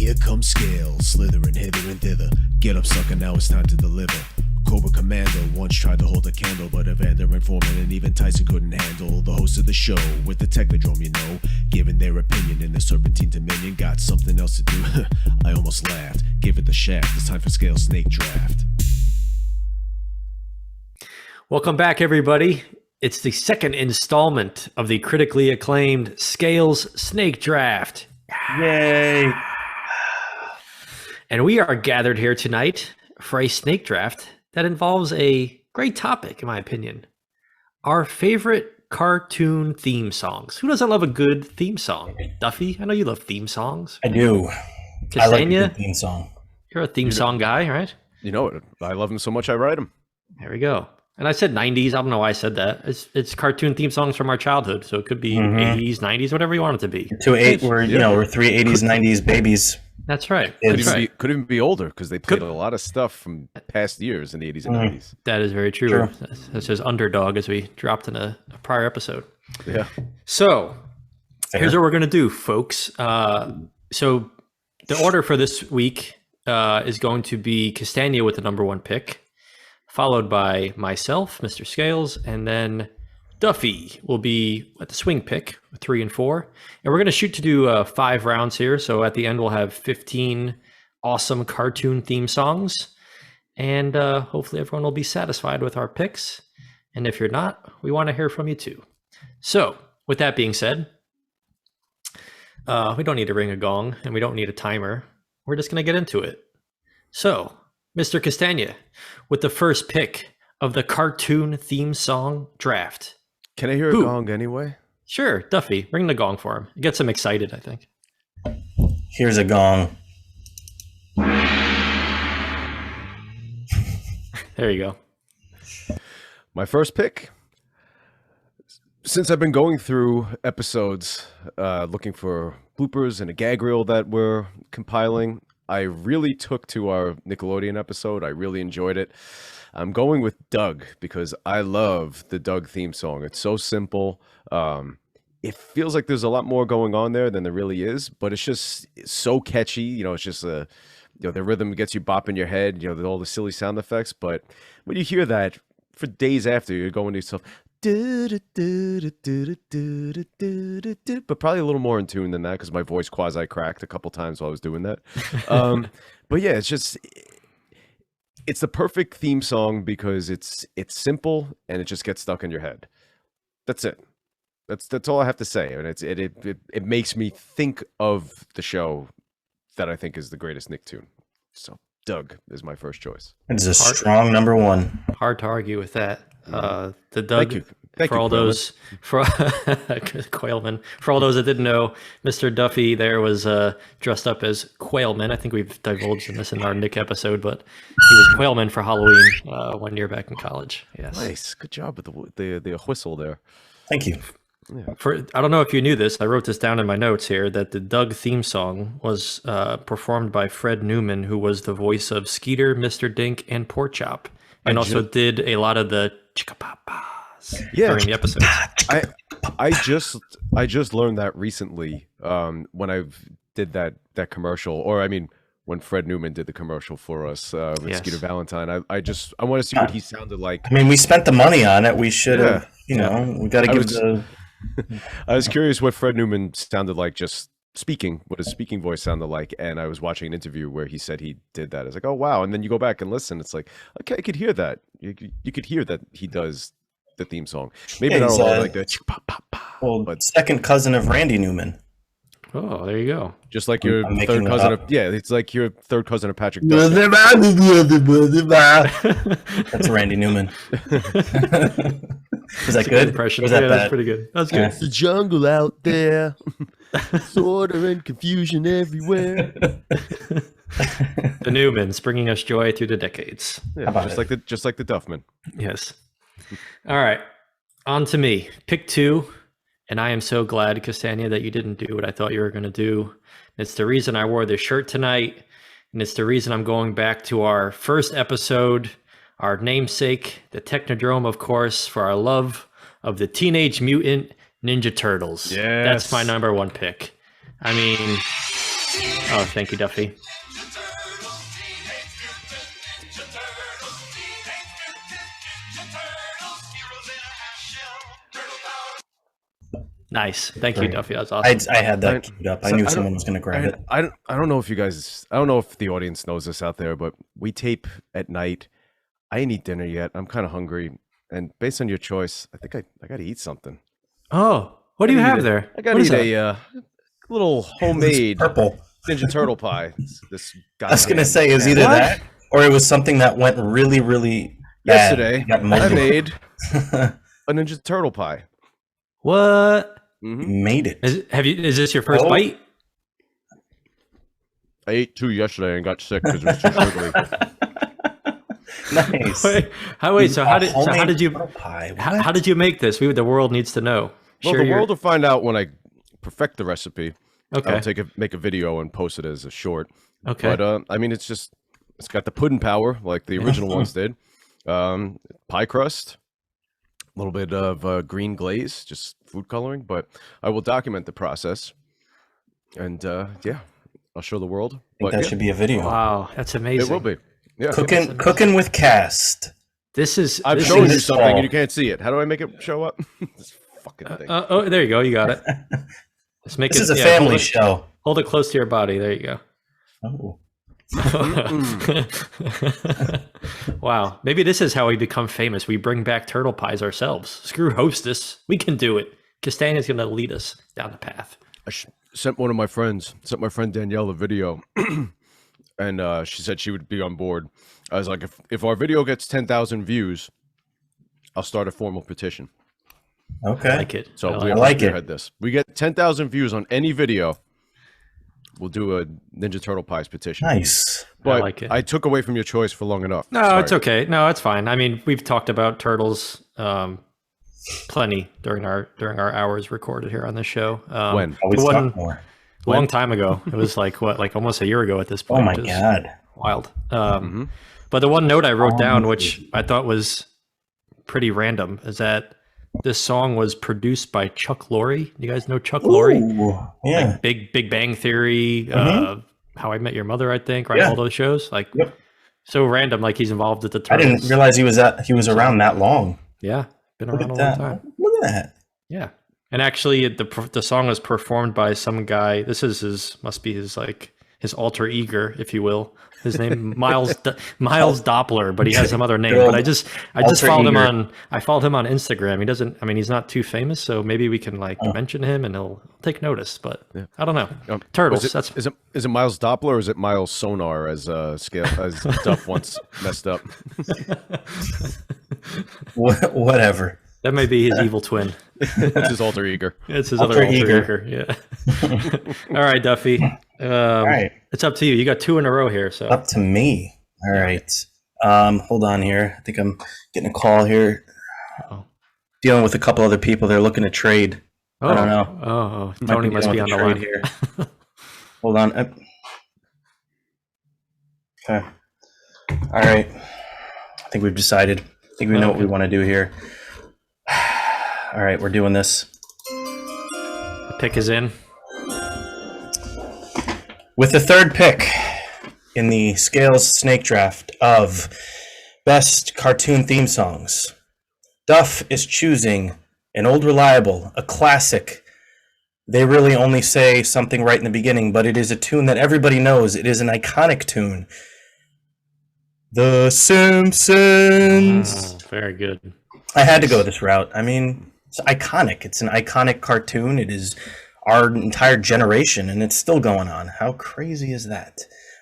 Here comes Scales, slithering hither and thither. Get up, sucker, now it's time to deliver. Cobra Commando once tried to hold a candle, but Evander and Foreman and even Tyson couldn't handle the host of the show with the Technodrome, you know, giving their opinion in the Serpentine Dominion. Got something else to do. I almost laughed. Give it the shaft. It's time for Scales Snake Draft. Welcome back, everybody. It's the second installment of the critically acclaimed Scales Snake Draft. Yay! And we are gathered here tonight for a snake draft that involves a great topic, in my opinion. Our favorite cartoon theme songs. Who doesn't love a good theme song? Duffy, I know you love theme songs. I do. Ksenia, I like a good theme song. You're a theme song guy, right? You know it. I love them so much I write them. There we go. And I said 90s. I don't know why I said that. It's cartoon theme songs from our childhood, so it could be 80s, 90s, whatever you want it to be. We're three 80s, 90s babies. That's right. Could even be older because they played a lot of stuff from past years in the 80s and 90s. That is very true. Sure. That's just Underdog, as we dropped in a prior episode. Yeah. So Fair. here's what we're going to do, folks. So the order for this week is going to be Castania with the number one pick, followed by myself, Mr. Scales, and then Duffy will be at the swing pick, 3 and 4. And we're going to shoot to do 5 rounds here. So at the end, we'll have 15 awesome cartoon theme songs. And hopefully everyone will be satisfied with our picks. And if you're not, we want to hear from you too. So with that being said, we don't need to ring a gong and we don't need a timer. We're just going to get into it. So, Mr. Castania, with the first pick of the cartoon theme song draft. Can I hear a gong anyway? Sure, Duffy, ring the gong for him. It gets him excited, I think. Here's a gong. There you go. My first pick. Since I've been going through episodes looking for bloopers and a gag reel that we're compiling, I really took to our Nickelodeon episode. I really enjoyed it. I'm going with Doug because I love the Doug theme song. It's so simple. It feels like there's a lot more going on there than there really is, but it's so catchy. You know, it's just the rhythm gets you bopping your head, you know, all the silly sound effects. But when you hear that for days after, you're going to yourself, but probably a little more in tune than that because my voice quasi cracked a couple times while I was doing that. But yeah, it's the perfect theme song because it's simple and it just gets stuck in your head. That's it. That's all I have to say. And it makes me think of the show that I think is the greatest Nicktoon. So Doug is my first choice. It's a strong number one. Hard to argue with that. The Doug, Thank for you, all those, for Quailman, for all those that didn't know, Mr. Duffy there was dressed up as Quailman. I think we've divulged in this in our Nick episode, but he was Quailman for Halloween 1 year back in college. Yes, Nice, good job with the whistle there. Thank you. Yeah. I don't know if you knew this. I wrote this down in my notes here that the Doug theme song was performed by Fred Newman, who was the voice of Skeeter, Mr. Dink, and Pork Chop, and also did a lot of the chicka-pa-pas during the episodes. I just learned that recently when I did that commercial, or I mean when Fred Newman did the commercial for us with Skeeter Valentine. I want to see what he sounded like. I mean, we spent the money on it. We should have, we got to give I was curious what Fred Newman sounded like just speaking, what his speaking voice sounded like, and I was watching an interview where he said he did that. I was like, oh wow, and then you go back and listen, it's like, okay, I could hear that. You could hear that he does the theme song. Maybe not all like the but second cousin of Randy Newman. Oh, there you go. Just like your third cousin of it's like your third cousin of Patrick. That's Randy Newman. Was that good? Impression. Was that bad? That's pretty good. That's good. Yeah. It's the jungle out there. Disorder and confusion everywhere. The Newmans bringing us joy through the decades. Yeah, just like the Duffman. Yes. All right. On to me. Pick 2. And I am so glad, Castania, that you didn't do what I thought you were going to do. It's the reason I wore this shirt tonight. And it's the reason I'm going back to our first episode, our namesake, the Technodrome, of course, for our love of the Teenage Mutant Ninja Turtles. Yes. That's my number one pick. I mean, Oh, thank you, Duffy. Nice. Thank you, Duffy. That's awesome. I had that queued up. I knew someone was going to grab it. I don't know if you guys. I don't know if the audience knows this out there, but we tape at night. I ain't eat dinner yet. I'm kind of hungry, and based on your choice, I think I got to eat something. Oh, what do you have there? I got to eat a little homemade Purple. Ninja Turtle pie. This I was going to say is either that or it was something that went really, really bad. Yesterday. Got I molded. made a Ninja Turtle pie. What? Made it. Is this your first bite? I ate 2 yesterday and got sick because it was too sugary. Nice. So how did you pie? how did you make this? The world needs to know. Well, the world will find out when I perfect the recipe. Okay. I'll make a video and post it as a short. Okay. But I mean, it's got the pudding power like the original ones did. Pie crust, a little bit of green glaze, just food coloring. But I will document the process, and I'll show the world. I think that should be a video. Wow, that's amazing. It will be. Yeah. Cooking with Cast. I'm showing you something and you can't see it. How do I make it show up? This fucking thing. Oh, there you go. You got it. Let's make This is a family show. Hold it close to your body. There you go. Oh. Wow. Maybe this is how we become famous. We bring back turtle pies ourselves. Screw Hostess. We can do it. Castania's going to lead us down the path. I sent my friend Danielle a video, and she said she would be on board. I was like, if our video gets 10,000 views, I'll start a formal petition. Okay. I like it. So I like it. This. We get 10,000 views on any video, we'll do a Ninja Turtle Pies petition. Nice. But I like it. I took away from your choice for long enough. No, Sorry. it's okay. No, it's fine. I mean, we've talked about turtles plenty during our hours recorded here on the show. When? Always talk more. A long time ago. It was like almost a year ago at this point. Oh my It was God. wild. But the one note I wrote down, which I thought was pretty random, is that this song was produced by Chuck Lorre. You guys know Chuck Lorre? Ooh, yeah. Like Big Bang Theory, How I Met Your Mother, I think, right? Yeah. All those shows. Like Yep. so random, like he's involved with the I Turtles. didn't realize he was around that long. Yeah, been Look around at a long that. time. Look at that. Yeah. And actually the song was performed by some guy. This is must be his alter ego, if you will. His name Miles Doppler, but he has some other name. But I just followed him on Instagram. He doesn't. I mean, he's not too famous, so maybe we can mention him and he'll take notice. But I don't know. Turtles. Is it Miles Doppler or is it Miles Sonar as Duff once messed up? Whatever. That may be his evil twin. It's his alter ego. It's his other alter ego. Yeah. All right, Duffy. All right. It's up to you. You got 2 in a row here. So Up to me. All right. Hold on here. I think I'm getting a call here. Uh-oh. Dealing with a couple other people. They're looking to trade. I don't know. Oh, Tony must be on the line here. Hold on. Okay. All right. I think we've decided. I think we know what we want to do here. All right, we're doing this. The pick is in. With the third pick in the Scales Snake Draft of Best Cartoon Theme Songs, Duff is choosing an old reliable, a classic. They really only say something right in the beginning, but it is a tune that everybody knows. It is an iconic tune. The Simpsons. Oh, very good. I had to go this route. I mean, it's iconic. It's an iconic cartoon. It is our entire generation, and it's still going on. How crazy is that?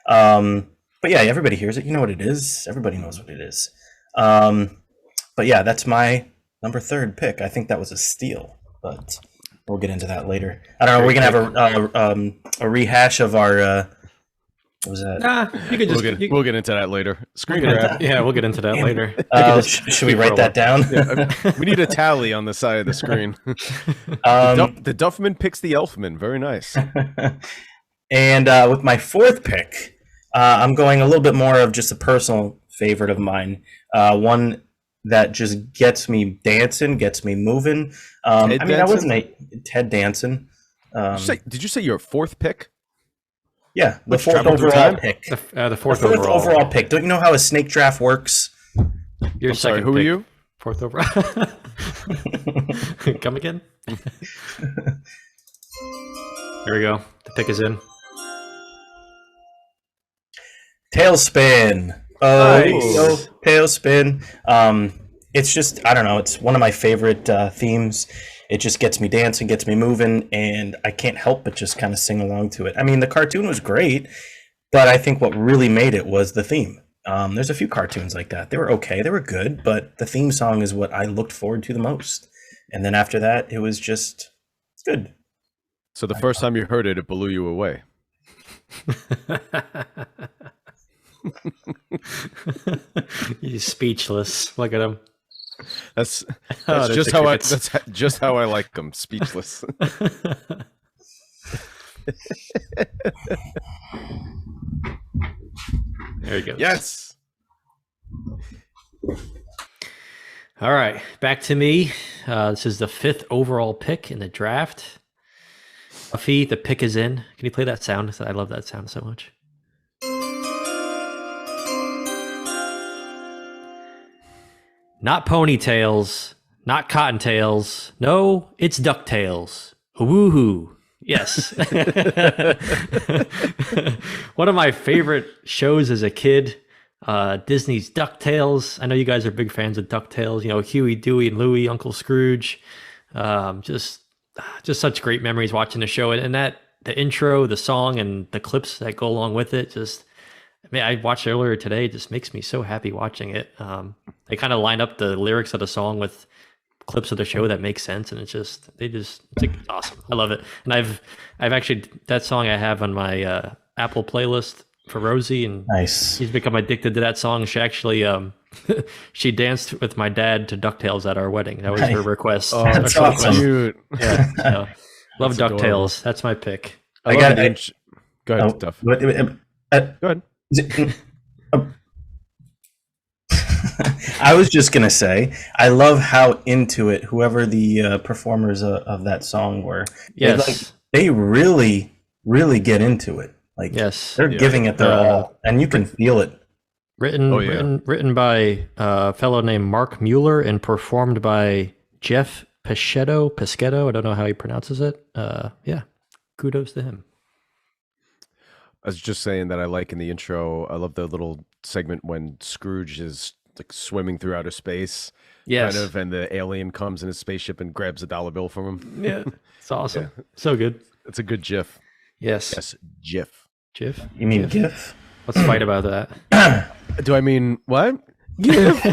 But yeah, everybody hears it. You know what it is. Everybody knows what it is. But yeah, that's my number 3rd pick. I think that was a steal, but we'll get into that later. I don't know. We're gonna have a rehash of our. What was that? You could just We'll get into that later. Screen grab. Yeah, we'll get into that later. Should we write that down? Yeah, we need a tally on the side of the screen. The Duffman picks the Elfman. Very nice. And with my 4th pick, I'm going a little bit more of just a personal favorite of mine. One that just gets me dancing, gets me moving. I mean, I wasn't Ted Danson. Did you say your 4th pick? Yeah, the Which fourth travel through overall time? pick. The The fourth fourth overall. overall pick. Don't you know how a snake draft works? Your I'm sorry, second who are pick. you? Fourth overall. Come again? Here we go. The pick is in. Tailspin. Nice. Tailspin. It's just, I don't know, it's one of my favorite themes. It just gets me dancing, gets me moving, and I can't help but just kind of sing along to it. I mean, the cartoon was great, but I think what really made it was the theme. There's a few cartoons like that. They were okay, they were good, but the theme song is what I looked forward to the most. And then after that, it was just good. So the first time you heard it, it blew you away. He's speechless. Look at him. That's Oh, that's just how I like them. Speechless. There he goes. Yes. All right, back to me. This is the 5th overall pick in the draft. Buffy, the pick is in. Can you play that sound? I love that sound so much. Not ponytails, not cottontails. No, it's DuckTales. Woohoo. Yes. One of my favorite shows as a kid, Disney's DuckTales. I know you guys are big fans of DuckTales. You know, Huey, Dewey, and Louie, Uncle Scrooge. Just such great memories watching the show. And that, the intro, the song, and the clips that go along with it, just, I mean, I watched it earlier today. It just makes me so happy watching it. They kind of line up the lyrics of the song with clips of the show that make sense, and it's awesome. I love it. And I've actually, that song I have on my Apple playlist for Rosie, and Nice. she's become addicted to that song. She actually she danced with my dad to DuckTales at our wedding. That was her request. Oh, That's Special awesome. request. Cute. Yeah, so, love That's adorable. DuckTales. That's my pick. I got love it. Go ahead, Duff. Go ahead. I was just gonna say, I love how into it whoever the performers of that song were. Yes. They really, really get into it. Like, Yes. they're giving it their all, and you can feel it. Written by a fellow named Mark Mueller and performed by Jeff Peschetto. I don't know how he pronounces it. Yeah, kudos to him. I was just saying that I like in the intro, I love the little segment when Scrooge is like swimming through outer space. Yes. Kind of, and the alien comes in his spaceship and grabs a dollar bill from him. Yeah, it's awesome. So good. It's a good GIF. Yes. Yes, GIF. GIF. You mean GIF? Let's fight about that. Do I mean what? GIF.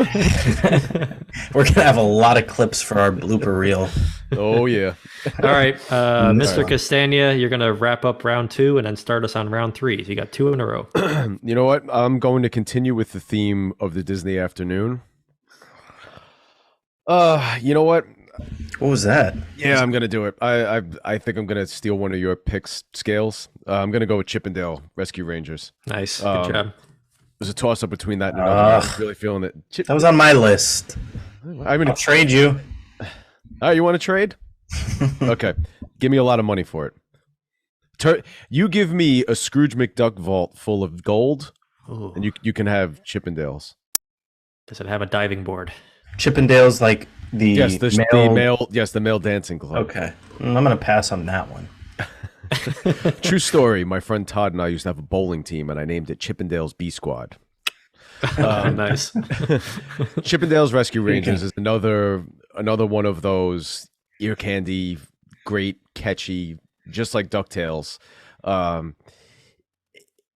We're gonna have a lot of clips for our blooper reel. Oh yeah. All right, Mr. Castagna, you're gonna wrap up round 2 and then start us on round 3. So you got 2 in a row. You know what? I'm going to continue with the theme of the Disney afternoon. You know what? What was that? Yeah, I'm gonna do it. I think I'm gonna steal one of your picks, Scales. I'm gonna go with Chippendale Rescue Rangers. Nice, good job. There's a toss up between that and another. I was really feeling it. That was on my list. I'm gonna I'll trade you. Oh, you want to trade? Okay, give me a lot of money for it. You give me a Scrooge McDuck vault full of gold, Ooh. and you can have Chippendales. Does it have a diving board? Chippendales, like the Yes, the male dancing club. Okay, I'm gonna pass on that one. True story. My friend Todd and I used to have a bowling team, and I named it Chippendales B Squad. Nice. Chippendales Rescue Rangers is another one of those ear candy, great, catchy, just like DuckTales.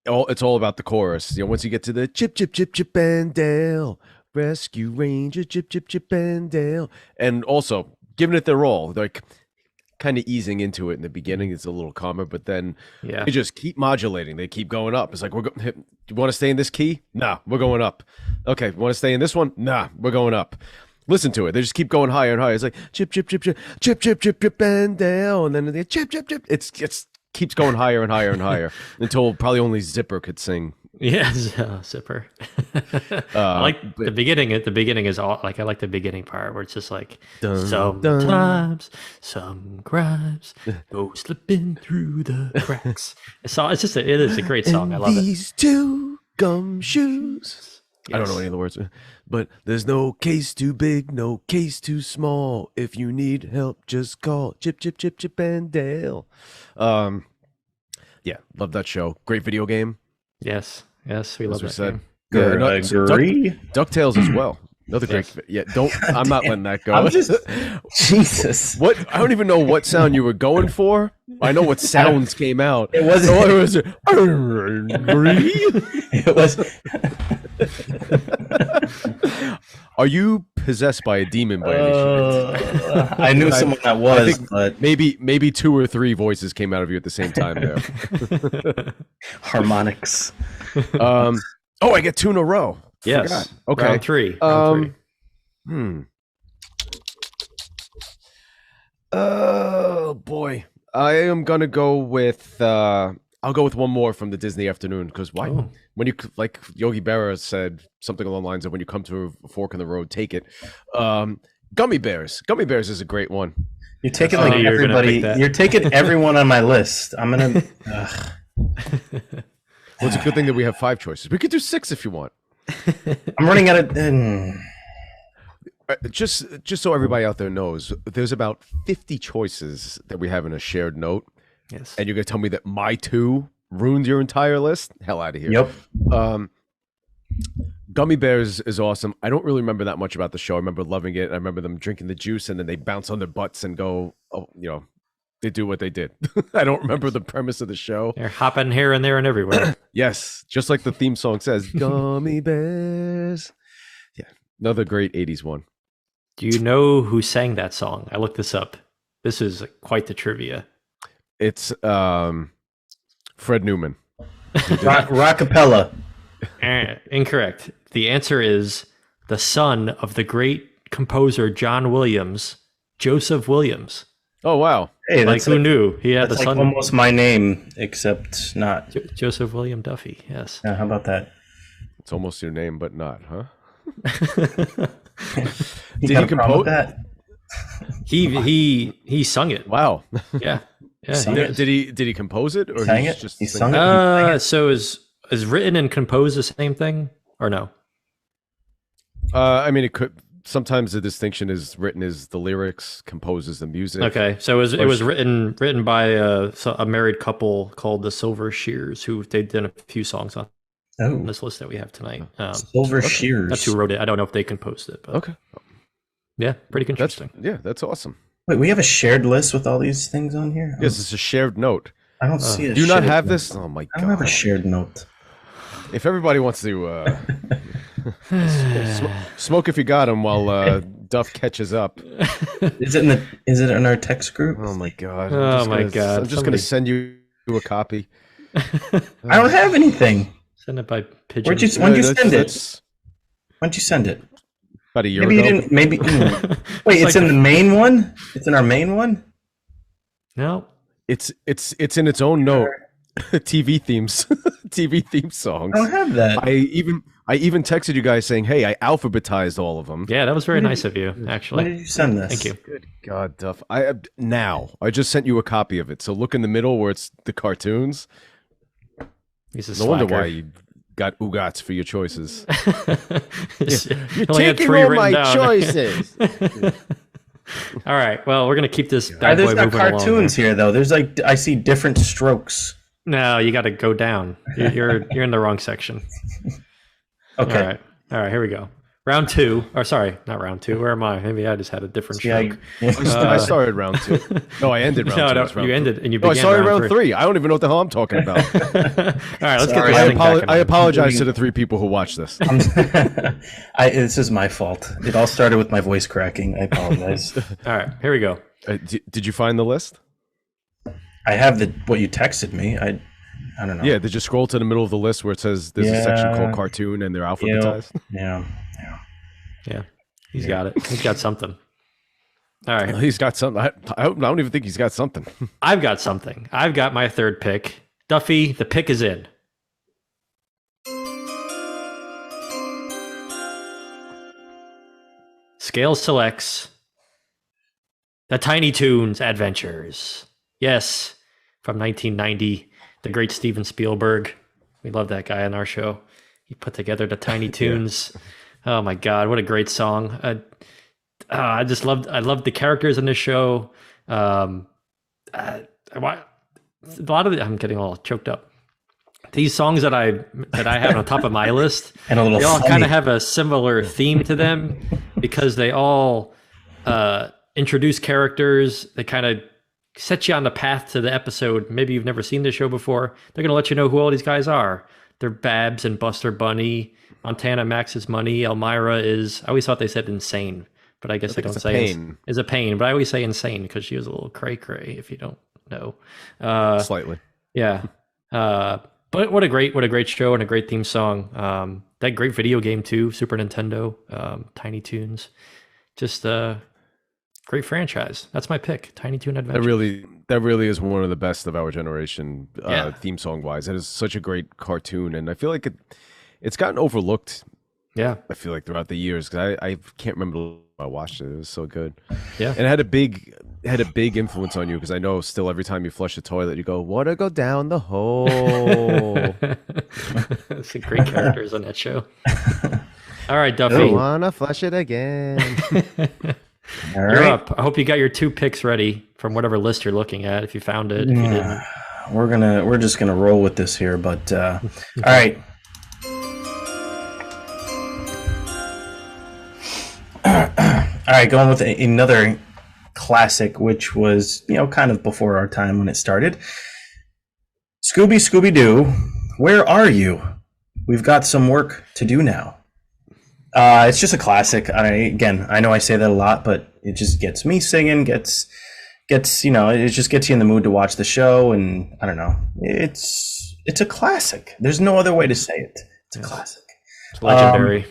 It's all about the chorus. You know, once you get to the chip, chip, chip, Chippendale Rescue Ranger, chip, chip, Chippendale, and also giving it their all, like kind of easing into it in the beginning. It's a little calmer, but then they just keep modulating. They keep going up. It's like, you want to stay in this key? Nah, we're going up. Okay, want to stay in this one? Nah, we're going up. Listen to it. They just keep going higher and higher. It's like chip, chip, chip, chip, chip, chip, chip, chip, and down, and then they chip, chip, chip. It's keeps going higher and higher and higher until probably only Zipper could sing Yes, Zipper. I like the beginning. The beginning is all like I like the beginning part where it's just like sometimes some crimes go slipping through the cracks. It's just it is a great song. I love it. These two gumshoes. I don't know Yes. any of the words, but there's no case too big, no case too small. If you need help, just call Chip and Dale. Yeah, love that show. Great video game. Yes, we love As we that said. game. Yeah, Agree. DuckTales as well. Another great. Yes. Yeah, don't. I'm not letting that go. I'm just Jesus. What? I don't even know what sound you were going for. I know what sounds came out. It wasn't. So it was agree. It was. Are you possessed by a demon by any chance? I knew someone that was, think but maybe 2 or 3 voices came out of you at the same time there. harmonics. Oh, I get 2 in a row. Yes. Forgot. Okay. Round three. Round three. Oh boy, I am gonna go with. I'll go with one more from the Disney afternoon because why? Oh. When you like Yogi Berra said something along the lines of when you come to a fork in the road, take it. Gummy Bears. Gummy Bears is a great one. You're taking Oh, like you're gonna everybody. pick that. You're taking everyone on my list. I'm gonna. Well, it's a good thing that we have 5 choices. We could do 6 if you want. I'm running out of. Just so everybody out there knows, there's about 50 choices that we have in a shared note, Yes. and you're gonna tell me that my 2 ruined your entire list? Hell out of here. Yep. Gummy Bears is awesome. I don't really remember that much about the show. I remember loving it. I remember them drinking the juice and then they bounce on their butts and go, oh, they do what they did. I don't remember the premise of the show. They're hopping here and there and everywhere. Yes, just like the theme song says, Gummy Bears. Yeah, another great 80s one. Do you know who sang that song? I looked this up. This is quite the trivia. It's Fred Newman. Rockapella. Incorrect. The answer is the son of the great composer John Williams, Joseph Williams. Oh, wow. Hey, Like that's who knew? He had the That's like son almost my name, except not. Joseph William Duffy. Yes. Yeah, how about that? It's almost your name, but not, huh? You Did got he a problem with compose? that? He sung it. Wow. Yeah. Yeah. Sung he it? did. Did he compose it? Or Sang he's it? just He singing sung it? it? So is written and composed the same thing or no? I mean, it could. Sometimes the distinction is written as the lyrics, composes the music. Okay, so it was written by a married couple called the Silver Shears, who they did a few songs on Oh, this list that we have tonight. Silver Shears. That's who wrote it. I don't know if they composed it, but Okay. yeah, pretty That's interesting. that's awesome. Wait, we have a shared list with all these things on here? Yes, it's a shared note. I don't see it. Do you not have this? Oh my I don't have a god! shared note. If everybody wants to smoke if you got them while Duff catches up. Is it in our text group? Oh my god! Oh my God. I'm just gonna send you a copy. I don't have anything. Send it by pigeon. When'd you send it? That's When'd you send it? about a year Maybe you ago. didn't. Maybe. Wait, it's in the main one. It's in our main one. No. It's in its own note. TV themes, TV theme songs. I don't have that. I even texted you guys saying, "Hey, I alphabetized all of them." Yeah, that was very nice of you, When actually. did you send this? Thank you. Good God, Duff! I just sent you a copy of it. So look in the middle where it's the cartoons. He's a No slacker. wonder why you got Ugats for your choices. You're taking all my choices. All right. Well, we're gonna keep this bad boy There's not moving along. cartoons here though. There's like I see different strokes. No, you got to go down. You're in the wrong section. Okay. All right. Here we go. Round 2. Or sorry, not round 2. Where am I? Maybe I just had a different Yeah, stroke. I started round 2. No, I ended round 2. No, It's round you 3. ended and you No, I began started round round 3. I don't even know what the hell I'm talking about. All right, let's Sorry. get this thing back in I line. apologize to the 3 people who watched this. This is my fault. It all started with my voice cracking. I apologize. All right, here we go. Did you find the list? I have what you texted me. I don't know. Yeah, did you scroll to the middle of the list where it says there's a section called cartoon and they're alphabetized? Yeah. Yeah, he's got it. He's got something. All right, He's got something. I don't even think he's got something. I've got something. I've got my third pick. Duffy, the pick is in. Scales selects the Tiny Toons Adventures. Yes, from 1990, the great Steven Spielberg. We love that guy on our show. He put together the Tiny Toons. Oh my God, what a great song! I loved the characters in this show. A lot of I'm getting all choked up. These songs that I have on top of my list, And a little they all funny. kind of have a similar theme to them because they all introduce characters. They kind of set you on the path to the episode. Maybe you've never seen the show before. They're going to let you know who all these guys are. They're Babs and Buster Bunny. Montana Max's Money. Elmira is, I always thought they said insane, but I guess they don't say pain. is a pain. But I always say insane because she was a little cray cray. If you don't know, Slightly. yeah. But what a great show and a great theme song. That great video game too, Super Nintendo, Tiny Toons. Just a great franchise. That's my pick, Tiny Toon Adventure. That really is one of the best of our generation, Yeah. theme song wise. It is such a great cartoon, and I feel like it's gotten overlooked. Yeah, I feel like throughout the years because I can't remember when I watched it. It was so good. yeah. And it had a big influence on you because I know still every time you flush the toilet, you go, "Water go down the hole." Some great characters on that show. All right, I Duffy, wanna flush it again. All you're right. up. I hope you got your 2 picks ready from whatever list you're looking at. If you found it, if you didn't, We're just gonna roll with this here, but all right. All right, going with another classic, which was kind of before our time when it started. Scooby Doo, where are you? We've got some work to do now. It's just a classic. I know I say that a lot, but it just gets me singing. Gets it just gets you in the mood to watch the show, and I don't know. It's a classic. There's no other way to say it. It's a classic. it's legendary,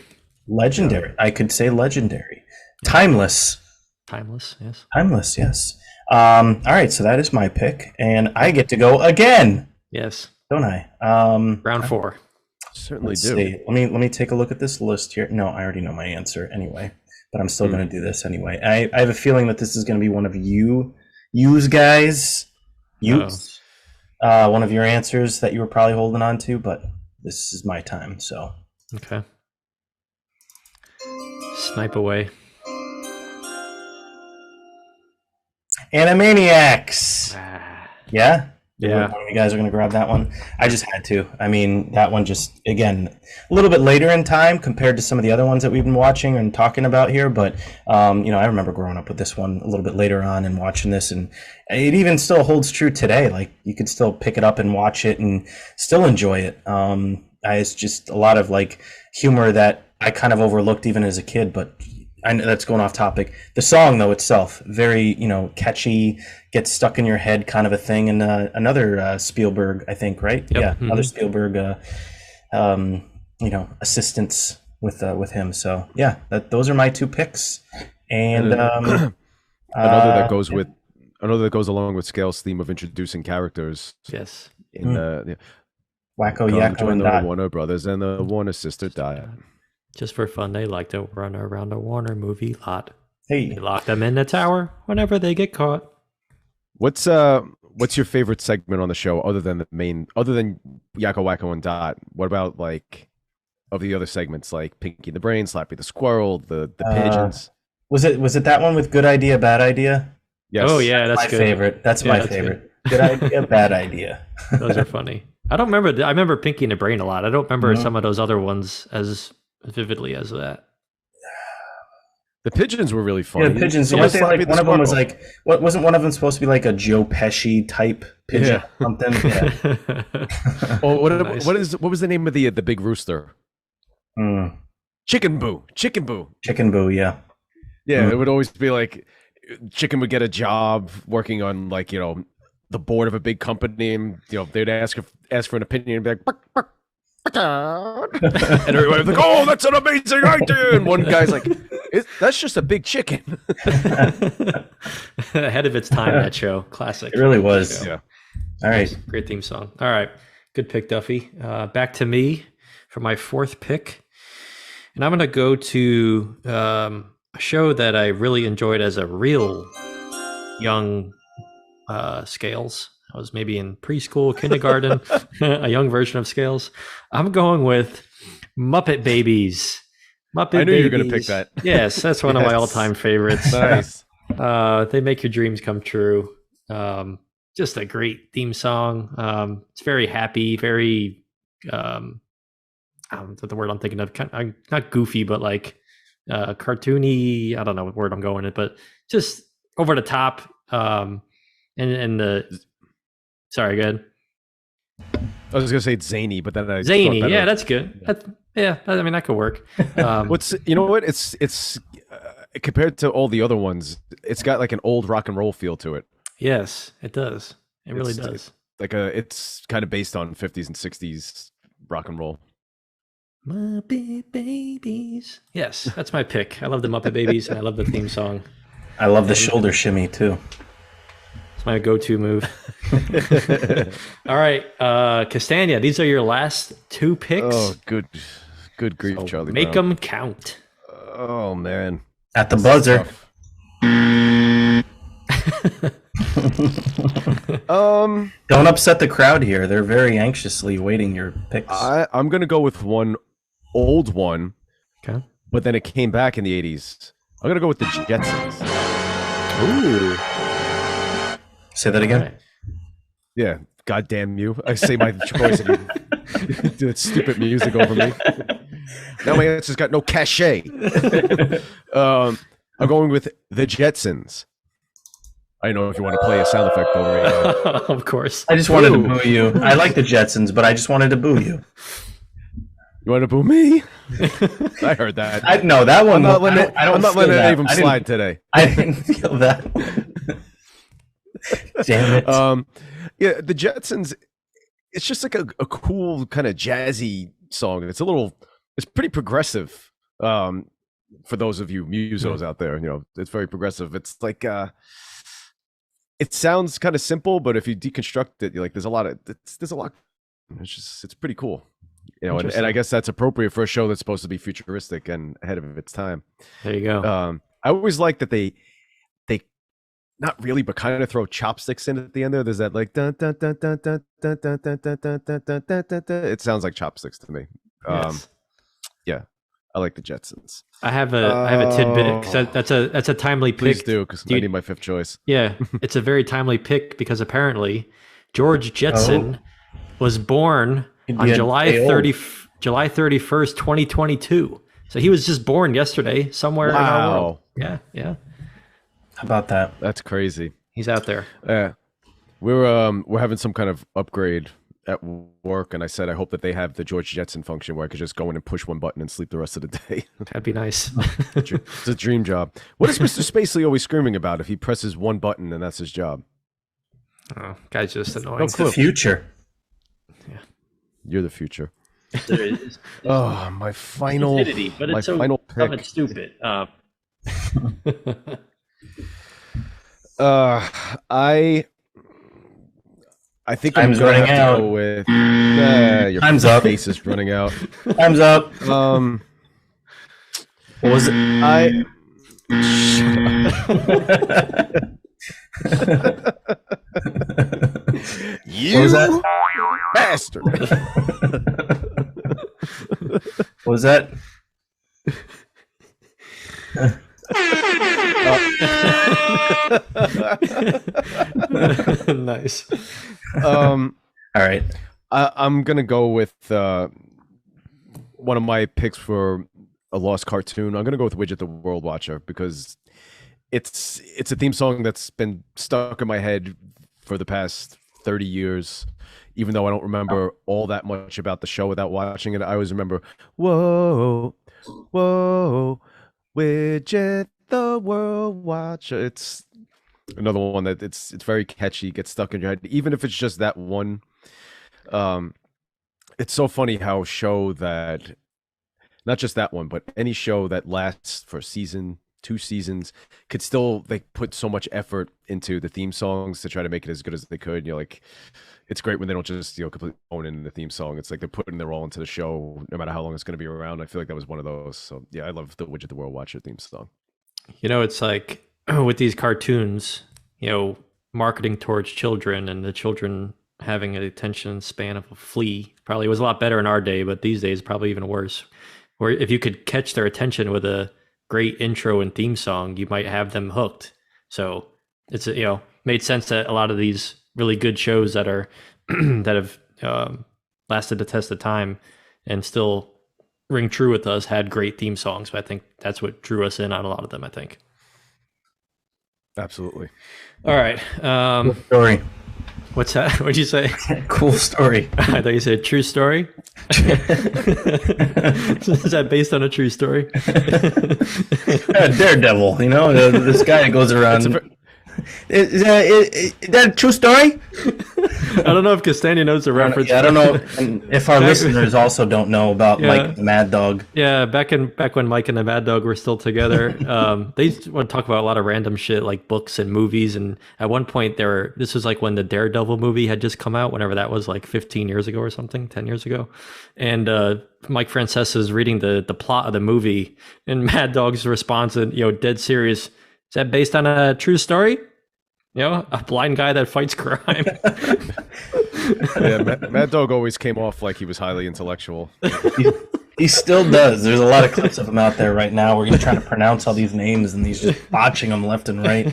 Legendary. I could say legendary. Timeless. timeless. Yes. Timeless, yes. All right, so that is my pick, and I get to go again, Yes. don't I? Round 4. Certainly Let's do. see. Let me take a look at this list here. No, I already know my answer anyway, but I'm still going to do this anyway. I have a feeling that this is going to be one of yous guys, one of your answers that you were probably holding on to, but this is my time, so. Okay. Snipe away. Animaniacs. Yeah? Yeah. One of you guys are going to grab that one? I just had to. I mean, that one just, again, a little bit later in time compared to some of the other ones that we've been watching and talking about here. But, I remember growing up with this one a little bit later on and watching this. And it even still holds true today. Like, you could still pick it up and watch it and still enjoy it. It's just a lot of, like, humor that I kind of overlooked even as a kid. But I know that's going off topic. The song, though, itself, very, catchy, gets stuck in your head kind of a thing. And another Spielberg, I think, right? Yep. Yeah, Mhm. another Spielberg, assistance with him. So, yeah, those are my 2 picks. And another that goes along with Scale's theme of introducing characters Yes. in the Wacko, Come Yakko, join and the Dot. Warner Brothers and the Warner Sister Diet. Just for fun, they like to run around the Warner movie lot. Hey, They lock them in the tower whenever they get caught. What's your favorite segment on the show other than Yakko Wacko and Dot? What about like of the other segments like Pinky the Brain, Slappy the Squirrel, the pigeons? was it that one with Good Idea, Bad Idea? Yes. Oh yeah, that's My good. favorite. That's Yeah, my that's favorite. Good idea, bad idea. Those are funny. I don't remember. I remember Pinky and the Brain a lot. I don't remember Mhm. some of those other ones as vividly as that. The pigeons were really funny. Yeah, the pigeons. So Yeah, was they, Slappy like the one of them was Squirrel. like, what wasn't one of them supposed to be like a Joe Pesci type pigeon Yeah. or something? Yeah. Oh, Nice. what was the name of the big rooster? Mm. Chicken Boo. Chicken Boo. Chicken Boo. Yeah. Yeah, Mm. it would always be like Chicken would get a job working on like the board of a big company, and they'd ask for an opinion and be like, "Bark, bark, bark, bark." And everybody was like, "Oh, that's an amazing idea!" And one guy's like, "That's just a big chicken." Ahead of its time, that show. Classic. It really was. Yeah. All right. Great theme song. All right. Good pick, Duffy. Back to me for my 4th pick. And I'm going to go to a show that I really enjoyed as a real young Scales. I was maybe in preschool, kindergarten, a young version of Scales. I'm going with Muppet Babies. Muppet I knew you were going to Babies. pick that. Yes, that's one of my Yes. all-time favorites. Nice. They make your dreams come true. Just a great theme song. It's very happy, very the word I'm thinking of, not goofy, but like cartoony. I don't know what word I'm going with, but just over the top. And the sorry, go ahead. I was gonna say it's zany, but then I Zany, thought better yeah, of- that's good. I mean that could work. What's you know what? It's compared to all the other ones, it's got like an old rock and roll feel to it. Yes, it does. It really It's- does. Like it's kind of based on 50s and 60s rock and roll. Muppet Babies. Yes, that's my pick. I love the Muppet Babies, and I love the theme song. I love the shoulder shimmy too. It's my go-to move. All right, Castania. These are your last two picks. Oh, good grief, So Charlie. make Brown. them count. Oh man, At the buzzer. Tough. Um, Don't upset the crowd here. They're very anxiously waiting your picks. I'm gonna go with one old one, Okay. but then it came back in the 80s. I'm gonna go with the Jetsons. Ooh. Say that again. All right. Yeah, goddamn you! I say my choice, and you do that stupid music over me. Now my answer's got no cachet. I'm going with the Jetsons. I don't know if you want to play a sound effect over it. Of course. I just wanted to Ooh. boo you. I like the Jetsons, but I just wanted to boo you. You want to boo me? I heard that. No, that one. I'm not letting it, I don't I'm not feel letting that. any of them I didn't- slide today. I didn't feel that. Damn it. Yeah, the Jetsons. It's just like a cool kind of jazzy song. It's pretty progressive. For those of you musos out there, it's very progressive. It's like it sounds kind of simple, but if you deconstruct it, you're like there's a lot. It's pretty cool. And I Interesting. guess that's appropriate for a show that's supposed to be futuristic and ahead of its time. There you go. I always like that they not really, but kind of throw chopsticks in at the end there. There's that like dun, dun, dun, dun, dun, dun, dun, dun, dun, dun, dun, dun, dun, dun, dun. It sounds like chopsticks to me. Yes. I like the Jetsons. I have a tidbit because that's a timely pick. Please do, because Do I you- need my fifth choice. Yeah, it's a very timely pick because apparently George Jetson was born He'd on be a July day old. 31st, 2022. So he was just born yesterday somewhere in our world. Wow, Yeah. How about that? that's crazy. He's out there. We're having some kind of upgrade at work, and I said I hope that they have the George Jetson function where I could just go in and push one button and sleep the rest of the day. That'd be nice. It's a dream job. What is Mr. Spacely always screaming about if he presses one button and that's his job? Oh, guy's just annoying. No It's the clue. future. You're the future. There is Oh, my final, stupidity, but my it's so final dumb pick. and stupid. I think Time's I'm gonna running have to out. go with your Time's up. face is running out. Time's up. What was it? I you What was that? bastard. What was that? Nice. All right. I'm gonna go with one of my picks for a lost cartoon. I'm gonna go with Widget the World Watcher because it's a theme song that's been stuck in my head for the past 30 years. Even though I don't remember all that much about the show without watching it, I always remember, whoa, whoa, Widget the World Watcher. It's another one that it's very catchy, gets stuck in your head, even if it's just that one. It's so funny how a show that, not just that one, but any show that lasts for a season, 2 seasons, could still, they put so much effort into the theme songs to try to make it as good as they could. You're like, it's great when they don't just completely own in the theme song. It's like they're putting their all into the show, no matter how long it's going to be around. I feel like that was one of those. So yeah, I love the Widget the World Watcher theme song. It's like with these cartoons, marketing towards children and the children having an attention span of a flea. Probably was a lot better in our day, but these days probably even worse. Where if you could catch their attention with a great intro and theme song, you might have them hooked. So it's made sense that a lot of these really good shows that are that have lasted the test of time and still ring true with us had great theme songs. But I think that's what drew us in on a lot of them, I think. Absolutely. All right. Cool story. What's that? What'd you say? Cool story. I thought you said true story. Is that based on a true story? Daredevil, this guy that goes around. Is that a true story? I don't know if Castagna knows the reference. I don't know if our listeners also don't know about Mike the Mad Dog. Yeah, back when Mike and the Mad Dog were still together, they used to talk about a lot of random shit like books and movies. And at one point, this was like when the Daredevil movie had just come out, whenever that was, like 15 years ago or something, 10 years ago. And Mike Francesa is reading the plot of the movie, and Mad Dog's response, and dead serious, is that based on a true story? A blind guy that fights crime. Yeah, Mad Dog always came off like he was highly intellectual. He still does. There's a lot of clips of him out there right now where he's trying to pronounce all these names and he's just botching them left and right.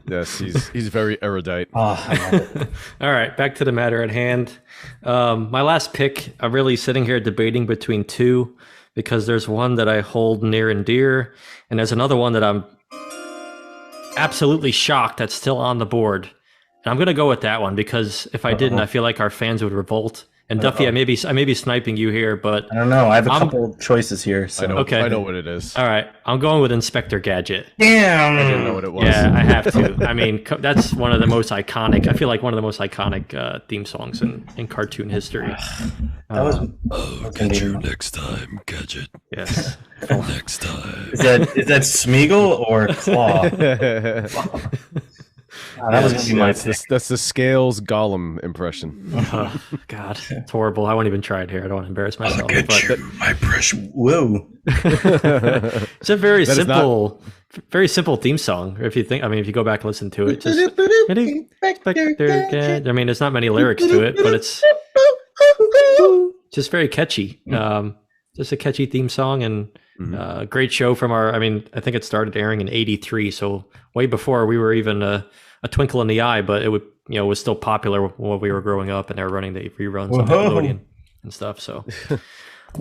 Yes, he's very erudite. Oh, I love it. All right, back to the matter at hand. My last pick, I'm really sitting here debating between two, because there's one that I hold near and dear, and there's another one that I'm absolutely shocked that's still on the board. And I'm going to go with that one, because if I didn't, I feel like our fans would revolt. And Duffy, I may be sniping you here, but I don't know. I have a couple of choices here. So. I know what it is. All right, I'm going with Inspector Gadget. Damn. I didn't know what it was. Yeah, I have to. I mean, that's one of the most iconic. I feel like one of the most iconic theme songs in cartoon history. That was. Get you next time, Gadget. Yes. Next time. Is that Smeagol or Claw? That was gonna be my pick. That's the Scales Gollum impression. Oh, God, it's horrible. I won't even try it here. I don't want to embarrass myself. My precious. Whoa. It's a very simple theme song. If you if you go back and listen to it, just I mean, there's not many lyrics to it, but it's just very catchy. Just a catchy theme song, and great show from our. I mean, I think it started airing in '83, so way before we were even a twinkle in the eye. But it was still popular when we were growing up, and they were running the reruns on Nickelodeon and stuff. So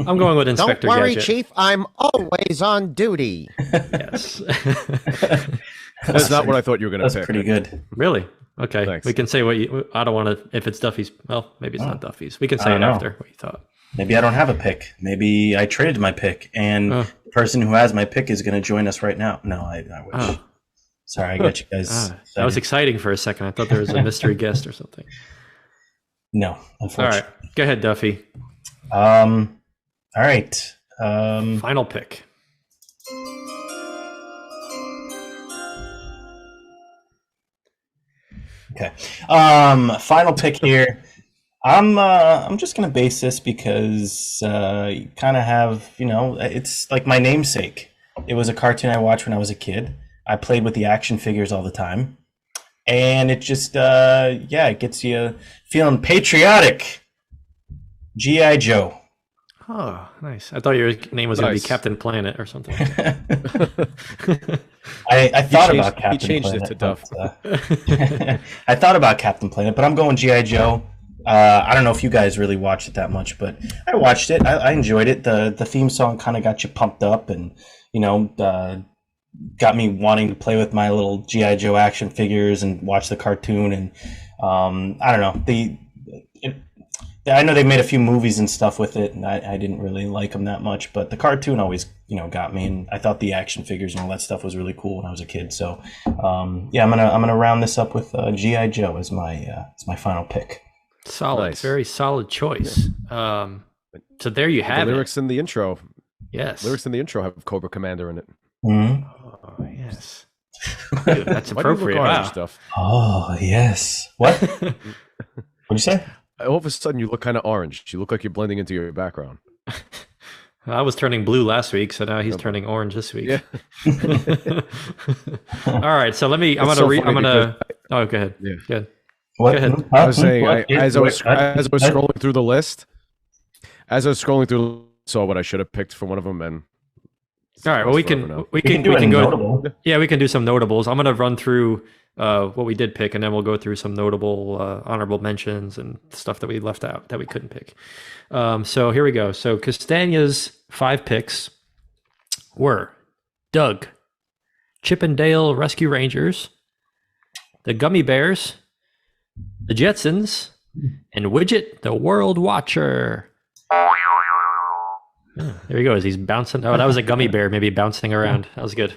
I'm going with Inspector Don't worry, Gadget. Chief. I'm always on duty. Yes. That's not what I thought you were going to pick. That's pretty good. Really? Okay. Thanks. We can say what you. I don't want to. If it's Duffy's, well, maybe it's not Duffy's. We can say it know. after what you thought. Maybe I don't have a pick. Maybe I traded my pick, and the person who has my pick is going to join us right now. No, I wish. Oh. Sorry, I got you guys. That was exciting for a second. I thought there was a mystery guest or something. No, All unfortunately. right. Go ahead, Duffy. All right. Final pick. Okay. Final pick here. I'm just gonna base this because you kind of have, it's like my namesake. It was a cartoon I watched when I was a kid. I played with the action figures all the time, and it just it gets you feeling patriotic. G.I. Joe. Oh, nice. I thought your name was going to be Nice. Captain Planet or something. I thought about Captain He changed Planet. it to Duff. I thought about Captain Planet, but I'm going G.I. Joe. I don't know if you guys really watched it that much, but I watched it. I enjoyed it. The theme song kind of got you pumped up, and got me wanting to play with my little G.I. Joe action figures and watch the cartoon. And I don't know. I know they made a few movies and stuff with it, and I didn't really like them that much. But the cartoon always, got me, and I thought the action figures and all that stuff was really cool when I was a kid. So, I'm gonna round this up with G.I. Joe as my final pick. Solid. Nice. Very solid choice. So there you The have it. lyrics in the intro. Yes. Lyrics in the intro have Cobra Commander in it. Mm-hmm. Oh, yes. Dude, that's Why do you look appropriate. orange, Wow. Stuff? Oh yes. What? What'd you say? All of a sudden, you look kind of orange. You look like you're blending into your background. I was turning blue last week, so now he's turning orange this week. Yeah. All right, so I'm It's gonna so read. I'm funny gonna. Oh, go ahead. Yeah. Good. What? Go ahead. I was saying, as I was What? scrolling through the list, saw what I should have picked for one of them, and All right. Well, we can do a go. notable. Yeah, we can do some notables. I'm gonna run through what we did pick, and then we'll go through some notable honorable mentions and stuff that we left out that we couldn't pick. So here we go. So Castania's 5 picks were Doug, Chippendale Rescue Rangers, the Gummy Bears, the Jetsons, and Widget the World Watcher. There he goes. He's bouncing. Oh, that was a gummy bear, maybe bouncing around. That was good.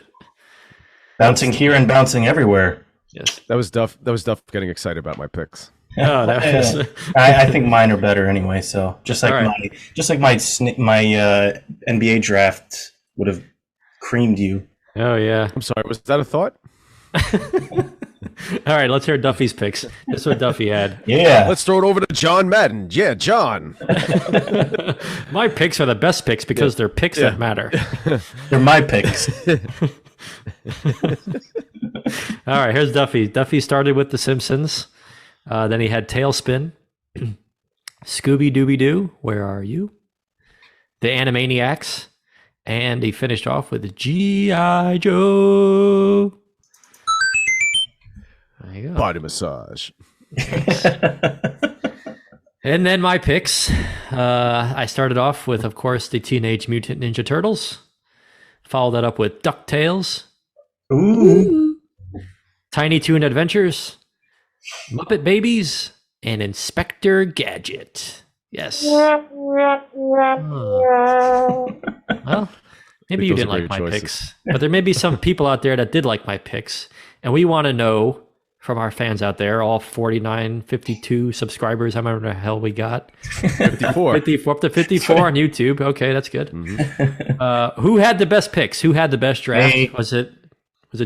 Bouncing here and bouncing everywhere. Yes. that was Duff getting excited about my picks. Oh, that was. I think mine are better anyway. So just like All right. my NBA draft would have creamed you. Oh yeah. I'm sorry, was that a thought? All right, let's hear Duffy's picks. This is what Duffy had. Yeah. Let's throw it over to John Madden. Yeah, John. My picks are the best picks because they're picks that matter. They're my picks. All right, here's Duffy. Duffy started with The Simpsons. Then he had Tailspin, Scooby Dooby Doo, Where Are You? The Animaniacs, and he finished off with G.I. Joe. There you go. Body massage. And then my picks. I started off with, of course, the Teenage Mutant Ninja Turtles. Followed that up with DuckTales, Ooh. Tiny Toon Adventures, Muppet Babies, and Inspector Gadget. Yes. Well, maybe you Those didn't are like great my choices. picks, but there may be some people out there that did like my picks, and we want to know from our fans out there, all 49, 52 subscribers, how many the hell we got? 54. 54, up to 54 on YouTube. Okay, that's good. Who had the best picks? Who had the best draft? Me. Was it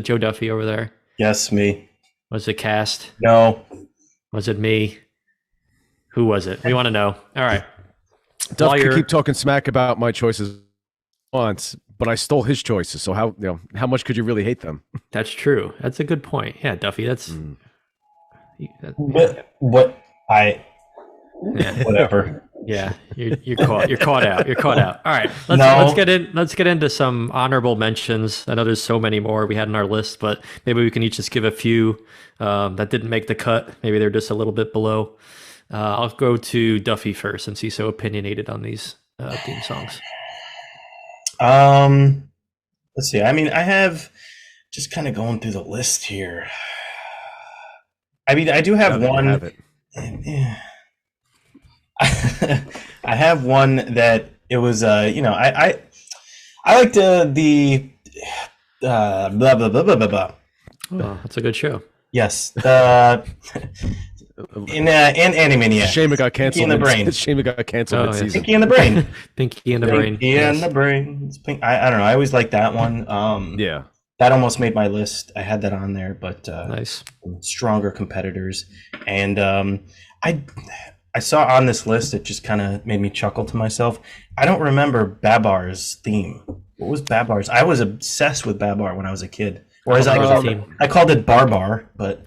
Joe Duffy over there? Yes, me. Was it Cast? No. Was it me? Who was it? We want to know. All right. Duff While could you're- keep talking smack about my choices once, but I stole his choices. So how much could you really hate them? That's true. That's a good point. Yeah, Duffy. That's Whatever. yeah. You're caught. You're caught out. You're caught out. All right. No. Let's get into some honorable mentions. I know there's so many more we had in our list, but maybe we can each just give a few that didn't make the cut. Maybe they're just a little bit below. I'll go to Duffy first, since he's so opinionated on these theme songs. Let's see. I mean, I have just kind of going through the list here. I mean, I do have Now that you one. have it. I have one that it was. I liked the blah blah blah blah blah blah. Oh, that's a good show. Yes, in Animaniacs. Shame it got canceled. in the brain. Shame it got canceled Oh, yeah. mid-season. Pinky in the brain. Pinky in the brain. Pinky in the brain. It's pink. I don't know. I always liked that one. Yeah. That almost made my list. I had that on there, but Nice. stronger competitors. And I saw on this list, it just kind of made me chuckle to myself. I don't remember Babar's theme. What was Babar's? I was obsessed with Babar when I was a kid. Or as I called it Barbar, but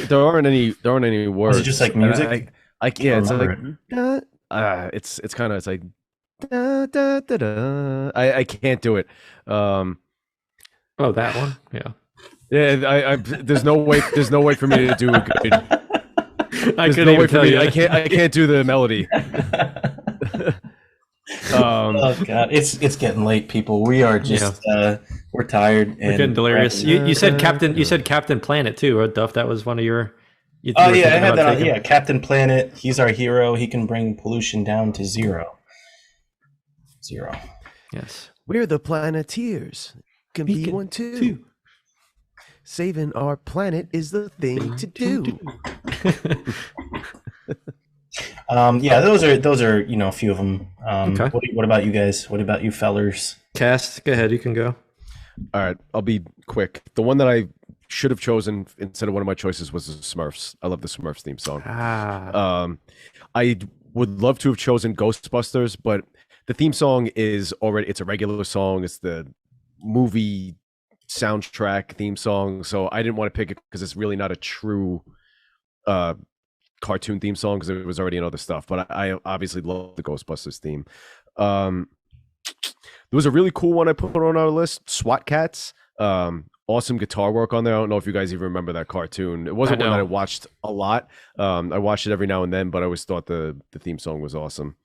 There aren't any words. was it just like music? Yeah, it's like remember it's kind of like da, da, da, da. I can't do it. Oh, that one. Yeah. Yeah, there's no way for me to do a good. I There's couldn't no even way for tell me. you. I can't do the melody. Oh god, it's getting late, people. We are just we're tired. We're getting delirious. You said Captain Planet too, right, Duff? That was one of your. Oh yeah, I had that on. Yeah, Captain Planet. He's our hero. He can bring pollution down to zero. Yes. We're the Planeteers. Can be one too. Saving our planet is the thing to do. Yeah, those are a few of them. Okay. What about you guys? What about you fellers? Cast, go ahead. You can go. All right, I'll be quick. The one that I should have chosen instead of one of my choices was the Smurfs. I love the Smurfs theme song. Ah. I would love to have chosen Ghostbusters, but the theme song is already, it's a regular song. It's the movie soundtrack theme song. So I didn't want to pick it because it's really not a true cartoon theme song because it was already in other stuff. But I obviously love the Ghostbusters theme. There was a really cool one I put on our list, SWAT Cats. Awesome guitar work on there. I don't know if you guys even remember that cartoon. It wasn't one that I watched a lot. I watched it every now and then, but I always thought the theme song was awesome.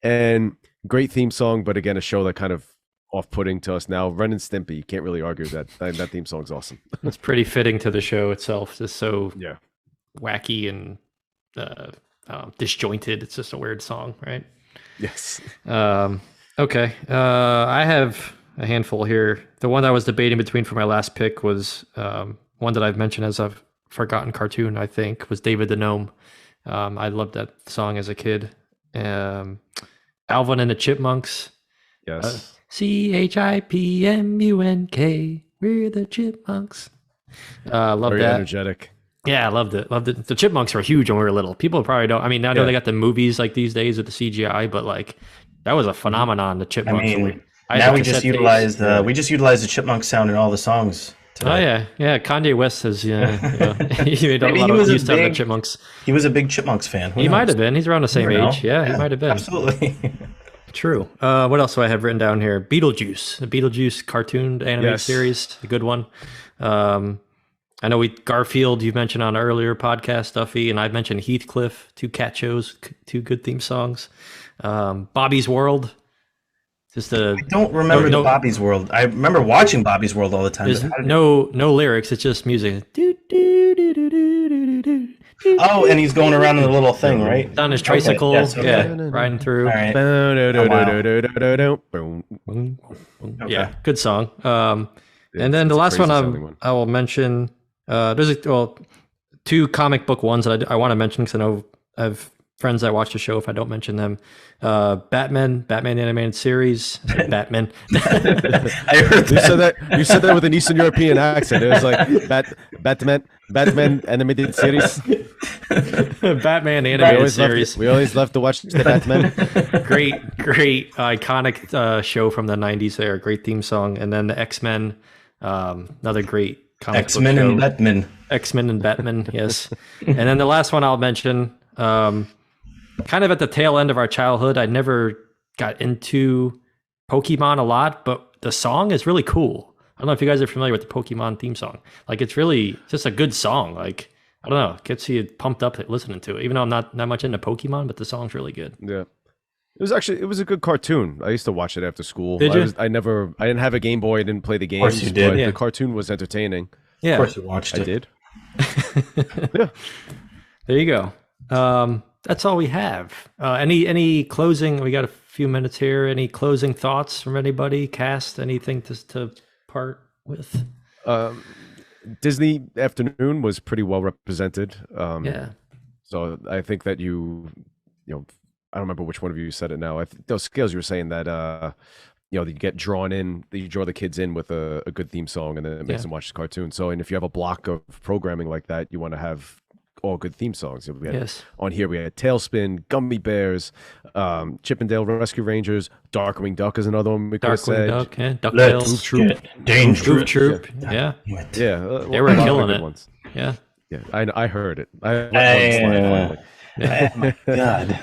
And great theme song, but again, a show that kind of off-putting to us now. Ren and Stimpy, you can't really argue that theme song's awesome. It's pretty fitting to the show itself. Just so wacky and disjointed. It's just a weird song, right? Yes. Okay. I have a handful here. The one I was debating between for my last pick was one that I've mentioned as a forgotten cartoon, I think, was David the Gnome. I loved that song as a kid. Alvin and the Chipmunks. Yes. CHIPMUNK. We're the Chipmunks. Love Very that. energetic. Yeah, I loved it. Loved it. The Chipmunks were huge when we were little. People probably don't. I mean, I know they got the movies like these days with the CGI, but like that was a phenomenon. The Chipmunks. I mean, now we just utilize the Chipmunk sound in all the songs. Today. Oh yeah. Kanye West has he made a lot of use out of the Chipmunks. He was a big Chipmunks fan. He might have been. He's around the same age. Yeah, he might have been. Absolutely. True. What else do I have written down here? Beetlejuice, the Beetlejuice cartoon animated series, a good one. I know Garfield you've mentioned on an earlier podcast, Duffy, and I've mentioned Heathcliff, two cat shows, two good theme songs. Bobby's World. I don't remember the Bobby's World. I remember watching Bobby's World all the time. There's no lyrics. It's just music. Oh, and he's going around in the little thing, right? On his tricycle, riding through. All right. Yeah, good song. And then the last one I will mention. There's two comic book ones that I want to mention because I know I have friends that watch the show if I don't mention them. Batman animated series. Batman. I heard that. You said that with an Eastern European accent. It was like Batman animated series. Batman animated series. We always love to watch the Batman. Great iconic show from the 90s there. Great theme song. And then the X-Men, another great comic X-Men book show. and Batman. X-Men and Batman, yes. And then the last one I'll mention, kind of at the tail end of our childhood, I never got into Pokemon a lot, but the song is really cool. I don't know if you guys are familiar with the Pokemon theme song. Like, it's really just a good song. Like, I don't know, gets you pumped up listening to it. Even though I'm not that much into Pokemon, but the song's really good. Yeah. It was a good cartoon. I used to watch it after school. Did you? I didn't have a Game Boy. I didn't play the games. Of course you did. But Yeah. the cartoon was entertaining. Yeah. Of course you watched it. I did. Yeah. There you go. That's all we have. Any closing? We got a few minutes here. Any closing thoughts from anybody? Cast anything to part with? Disney Afternoon was pretty well represented. Yeah. So I think that you know, I don't remember which one of you said it now. Those Scales, you were saying that you get drawn in, you draw the kids in with a good theme song, and then it makes them watch the cartoon. So, and if you have a block of programming like that, you want to have all good theme songs. On here we had Tailspin, Gummy Bears, Chippendale Rescue Rangers, Darkwing Duck is another one we could have said. Duck, yeah. DuckTales. Let's get dangerous. Goof Troop. Yeah. They were killing it. ones. Yeah. Yeah, I heard it. Oh my God.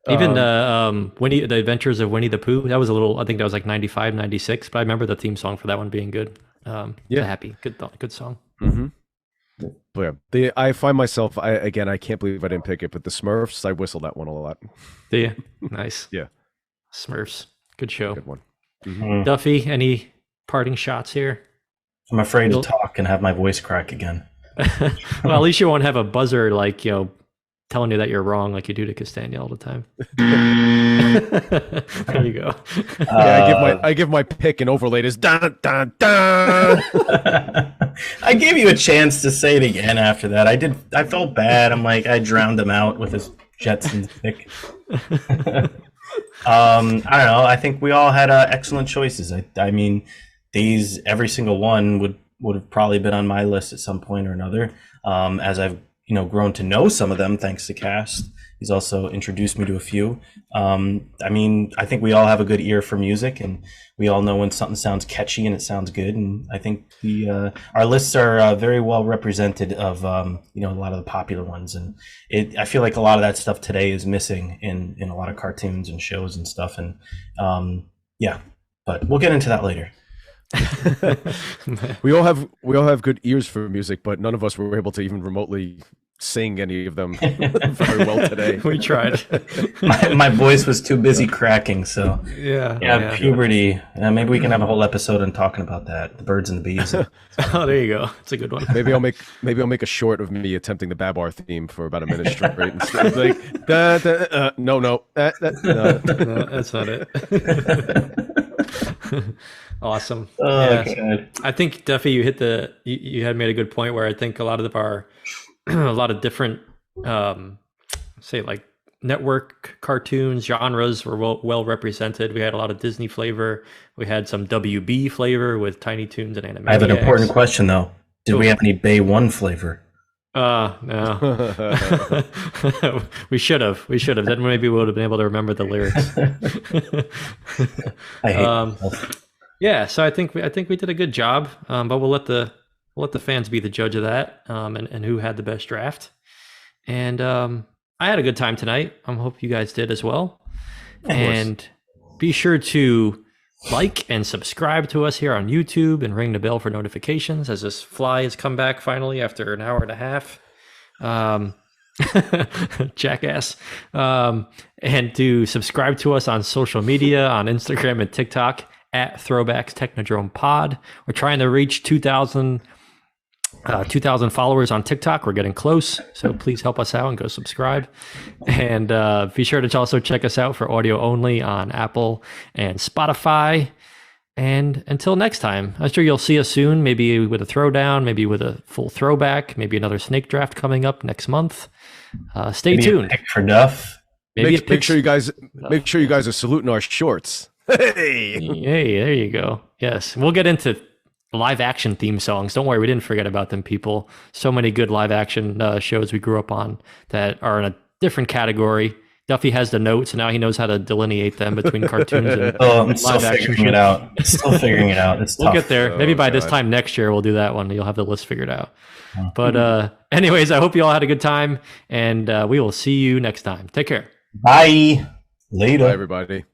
Even the Adventures of Winnie the Pooh, that was I think that was like 95, 96, but I remember the theme song for that one being good. Happy, good song. Mm-hmm. But yeah, I find myself, I can't believe I didn't pick it, but the Smurfs, I whistle that one a lot. Do you? Nice. Yeah. Smurfs, good show. Good one. Mm-hmm. Duffy, any parting shots here? I'm afraid to talk and have my voice crack again. Well, at least you won't have a buzzer telling you that you're wrong like you do to Castagna all the time. There you go. I give my pick and overlaid is dun dun dun. I gave you a chance to say it again after that. I felt bad. I'm like, I drowned him out with his Jetsons pick. I don't know. I think we all had excellent choices. I mean, every single one would have probably been on my list at some point or another. As I've grown to know some of them thanks to Cast. He's also introduced me to a few. I mean, I think we all have a good ear for music, and we all know when something sounds catchy and it sounds good. And I think our lists are very well represented of a lot of the popular ones. And I feel like a lot of that stuff today is missing in a lot of cartoons and shows and stuff. And but we'll get into that later. We all have good ears for music, but none of us were able to even remotely sing any of them very well today. We tried. my voice was too busy cracking. So yeah. Puberty. Maybe we can have a whole episode on talking about that, the birds and the bees. Oh, there you go. It's a good one. Maybe I'll make a short of me attempting the Babar theme for about a minute straight instead of like no, that's not it. Awesome. God. I think Duffy, you had made a good point where I think a lot of a lot of different say like network cartoons genres were well represented. We had a lot of Disney flavor. We had some WB flavor with Tiny Toons and Animaniacs. I have an important question though. Did we have any Bay 1 flavor? No. We should have. Then maybe we would have been able to remember the lyrics. I hate myself. Yeah, so I think we did a good job, but we'll let the fans be the judge of that, and who had the best draft. And I had a good time tonight. I hope you guys did as well. And be sure to like and subscribe to us here on YouTube and ring the bell for notifications as this fly has come back finally after an hour and a half. Jackass. And to subscribe to us on social media, on Instagram and TikTok at Throwbacks Technodrome Pod. We're trying to reach 2,000 followers on TikTok. We're getting close, so please help us out and go subscribe. And be sure to also check us out for audio only on Apple and Spotify. And until next time, I'm sure you'll see us soon, maybe with a throwdown, maybe with a full throwback, maybe another snake draft coming up next month. Stay tuned. A pick for Duff. Make sure you guys are saluting our shorts. Hey, there you go. Yes, we'll get into live action theme songs. Don't worry, we didn't forget about them, people. So many good live action shows we grew up on that are in a different category. Duffy has the notes, and now he knows how to delineate them between cartoons and I'm still live action. figuring it out. Still figuring it out. It's We'll tough. get there. Maybe by this God. time next year, we'll do that one. You'll have the list figured out. But anyways, I hope you all had a good time, and we will see you next time. Take care. Bye. Later. Bye, everybody.